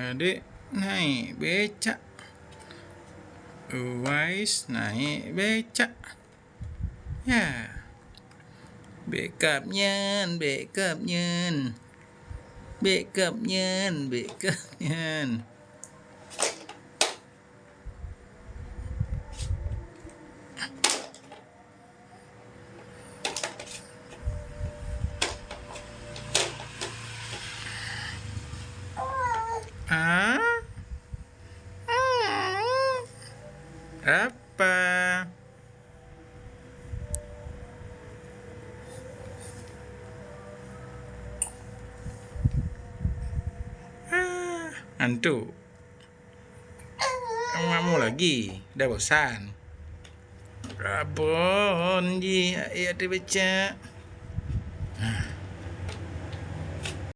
Adik naik becak. Uwais naik becak. Ya. Backupnya. Ah? Apa? Hantu. Kamu lagi? Udah bosan? Rabon, ji, ayat dibaca.